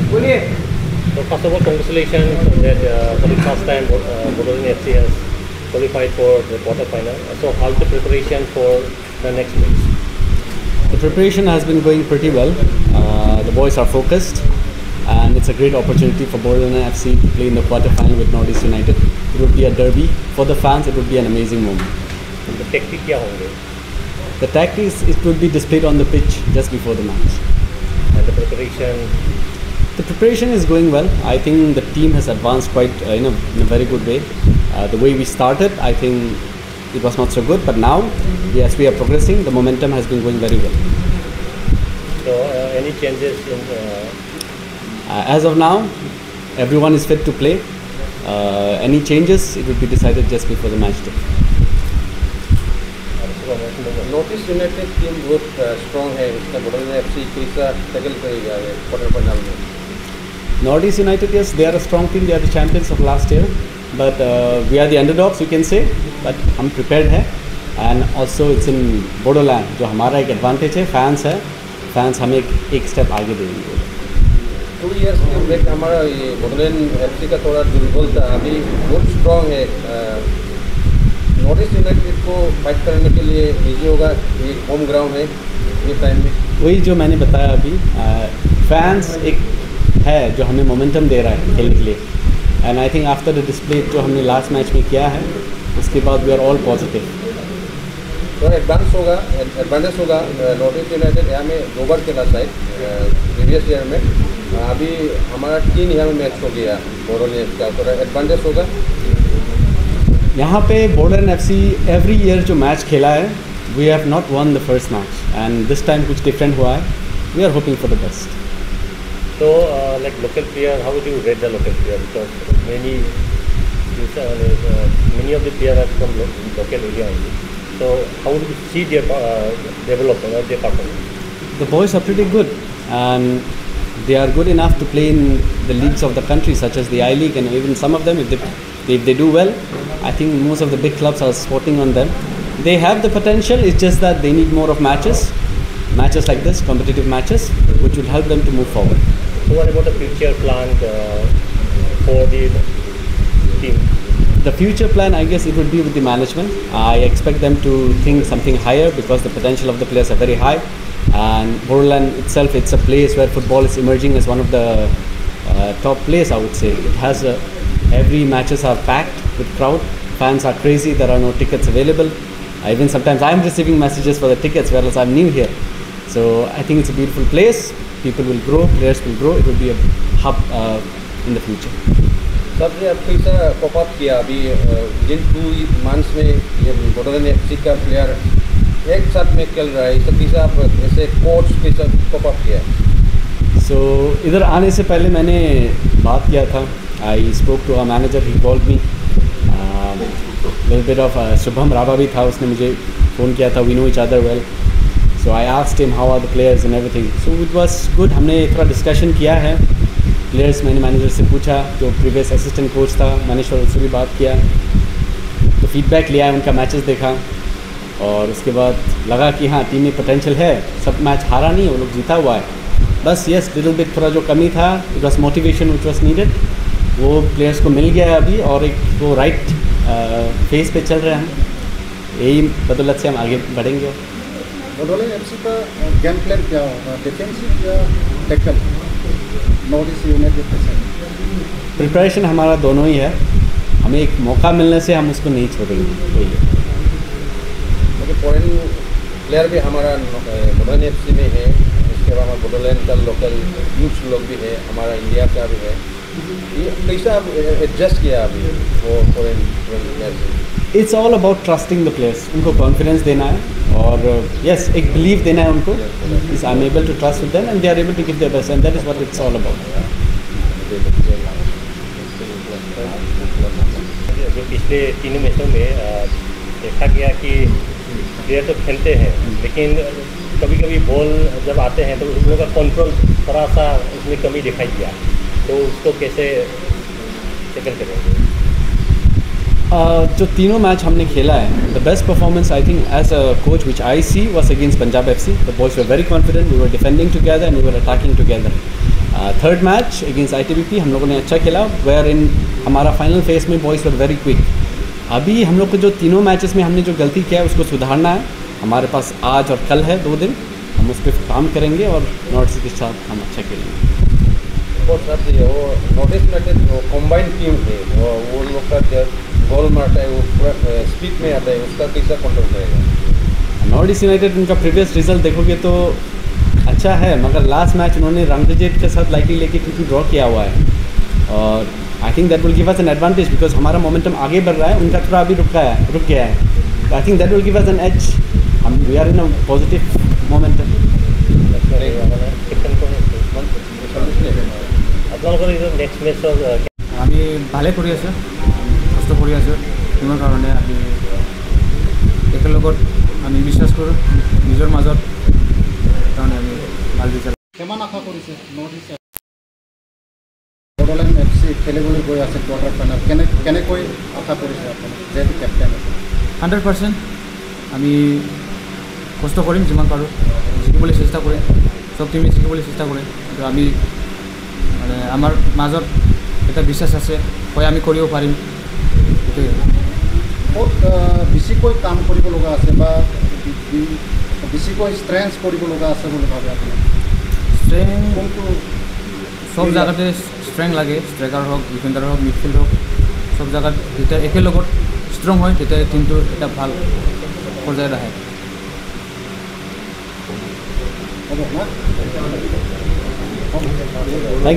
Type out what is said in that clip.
So first of all, congratulations that for the first time Bodoland FC has qualified for the quarter-final. So how's the preparation for the next match? The preparation has been going pretty well. The boys are focused, and it's a great opportunity for Bodoland FC to play in the quarter-final with Northeast United. It would be a derby. For the fans, it would be an amazing moment. The tactics क्या होंगे? The tactics, it will be displayed on the pitch just before the match. And the preparation? The preparation is going well. I think the team has advanced quite in a very good way. The way we started, I think it was not so good, but now, yes, we are progressing. The momentum has been going very well. So any changes in? As of now, everyone is fit to play. Any changes, it will be decided just before the match day. North United team बहुत strong है, इसका Bodoland FC कैसा tackle करेगा quarter final में? Northeast United, yes, they are a strong team. They are the champions of last year, but we are the underdogs, you can say. But हम prepared हैं, and also it's in Bodoland, जो हमारा एक advantage है, fans है, fans हमें एक step आगे देंगे. 2 years के ब्रेक हमारा ये बोडोलैंड एफसी का थोड़ा दुर्बल था, अभी बहुत स्ट्रॉन्ग है. नॉर्थ ईस्ट यूनाइटेड को फाइट करने के लिए इजी होगा, ये होम ग्राउंड है ये टाइम में. वही जो मैंने बताया अभी, फैंस एक है जो हमें मोमेंटम दे रहा है खेलने के लिए. And I think after the display जो हमने लास्ट मैच में किया है, उसके बाद वी आर ऑल पॉजिटिव. तो एडवांटेज होगा नॉर्थ ईस्ट यूनाइटेड यहाँ में 2 बार खेला शायद प्रीवियस ईयर में. अभी हमारा 3 यहाँ में मैच हो गया बोडोलैंड का, थोड़ा एडवांटेज होगा. यहाँ पे बोडोलैंड एफसी एवरी ईयर जो मैच खेला है, we have not won the first match, and this time कुछ डिफरेंट हुआ है. We are hoping for the best. So like local player, how would you rate the local player? Because many of the players are from local area only. So how would you see their development or their performance? The boys are pretty good, and they are good enough to play in the leagues of the country, such as the I-League, and even some of them, if they do well, I think most of the big clubs are spotting on them. They have the potential, it's just that they need more of matches like this, competitive matches, which will help them to move forward. So what about the future plan for the team? The future plan, I guess it would be with the management. I expect them to think something higher because the potential of the players are very high. And Bodoland itself, it's a place where football is emerging as one of the top players, I would say. It has every matches are packed with crowd. Fans are crazy. There are no tickets available. Even sometimes I'm receiving messages for the tickets, whereas I'm new here. So I think it's a beautiful place. People will grow, players will grow. It will be a hub in the future. सबसे अब कैसा pop up किया अभी जिन 2 months में ये Bodoland FC का player एक साथ में खेल रहा है, सब कैसा आप ऐसे कोच कैसा पॉप अप किया? So इधर आने से पहले मैंने बात किया था. I spoke to our manager. He called me. Little bit of Shubham Rava भी था, उसने मुझे फ़ोन किया था. We know each other well. So I asked him how are the players and everything. So it was good. हमने थोड़ा discussion किया है. प्लेयर्स मैंने मैनेजर से पूछा, जो प्रीवियस असिस्टेंट कोच था मनीश्वर, उससे भी बात किया. तो फीडबैक लिया, उनका मैचेस देखा, और उसके बाद लगा कि हाँ टीम में पोटेंशियल है. सब मैच हारा नहीं, वो लोग जीता हुआ है. बस यस लिटिल बिट थोड़ा जो कमी था, it was motivation which was needed. वो प्लेयर्स को मिल गया है अभी, और एक वो राइट फेस पे चल रहे हैं. यही बदौलत से हम आगे बढ़ेंगे. बोडोलैंड एफसी का गेम प्लान क्या होगा, डिफेंसिव या टैकल? नॉर्थ ईस्ट यूनाइटेड के साथ प्रिपरेशन हमारा दोनों ही है. हमें एक मौका मिलने से हम उसको नहीं छोड़ेंगे. वही है. फॉरेन प्लेयर भी हमारा बोडोलैंड एफसी में है, इसके बाद हमारा बोडोलैंड का लोकल यूथ लोग भी है, हमारा इंडिया का भी है. ये कैसा आप एडजस्ट किया अभी वो foreign player? It's all about trusting the players. उनको कॉन्फिडेंस देना है, और यस एक बिलीव देना है उनको. इस I am able to trust with them and they are able to give their best, and that is what it's all about. जो पिछले 3 मैचों में देखा गया कि प्लेयर तो खेलते हैं, लेकिन कभी कभी बॉल जब आते हैं तो उन लोगों का कंट्रोल थोड़ा सा उसमें कमी दिखाई दिया. तो उसको कैसे टैकल करेंगे? जो तीनों मैच हमने खेला है, the best performance I think as a coach which I see was against Punjab FC. The boys were very confident. We were defending together and we were attacking together. Third match against ITBP हम लोगों ने अच्छा खेला, where in हमारा final phase में boys were very quick. अभी हम लोग को जो तीनों मैचेस में हमने जो गलती किया है उसको सुधारना है। हमारे पास आज और कल है 2 दिन, हम उस पर काम करेंगे और नॉर्थ ईस्ट के साथ हम अच्छा खेलेंगे। और सर वो नॉर्थ ईस्ट यूनाइटेड जो कॉम्बाइंड टीम है वो लोग का जब गोल मारता है वो पूरा स्पीड में आता है, उसका कैसा कंट्रोल करेगा? नॉर्थ ईस्ट यूनाइटेड उनका प्रीवियस रिजल्ट देखोगे तो अच्छा है, मगर लास्ट मैच उन्होंने रंगजेट के साथ लाइटली लेके क्योंकि ड्रॉ किया हुआ है, और आई think that will give us an advantage because हमारा मोमेंटम आगे बढ़ रहा है, उनका थोड़ा अभी रुक गया है। I think that will give us an edge. हम we are in a positive momentum. আপোনালোকৰ এই নেক্সট মেচৰ আমি ভালে কৰি আছোঁ, কষ্ট কৰি আছোঁ টিমৰ কাৰণে। আমি একেলগত আমি বিশ্বাস কৰোঁ নিজৰ মাজত, কাৰণে আমি ভাল ৰিজাল্ট। কিমান আশা কৰিছে নৰ্থ ইষ্ট বড়োলেণ্ড FC খেলিবলৈ গৈ আছে কোৱাৰ্টাৰ ফাইনেল, কেনেকৈ আশা কৰিছে আপুনি যেহেতু কেপ্টেইন আছে? 100% আমি কষ্ট কৰিম, যিমান পাৰোঁ জিকিবলৈ চেষ্টা কৰিম, চব টিমে জিকিবলৈ চেষ্টা কৰে। কিন্তু আমি মানে আমাৰ মাজত এটা বিশ্বাস আছে, হয় আমি কৰিব পাৰিম। সেইটোৱে ক'ত বেছিকৈ কাম কৰিব লগা আছে বা বেছিকৈ ষ্ট্ৰেংথ কৰিব লগা আছে বুলি ভাবে আপুনি? ষ্ট্ৰেং কোনটো চব জেগাতে ষ্ট্ৰেং লাগে, ষ্ট্ৰাইকাৰ হওক, ডিফেণ্ডাৰ হওক, মিডফিল্ড হওক, চব জেগাত যেতিয়া একেলগত ষ্ট্ৰং হয় তেতিয়া টিমটো এটা ভাল পৰ্যায়ত আহে। হ'ব না? Thank you.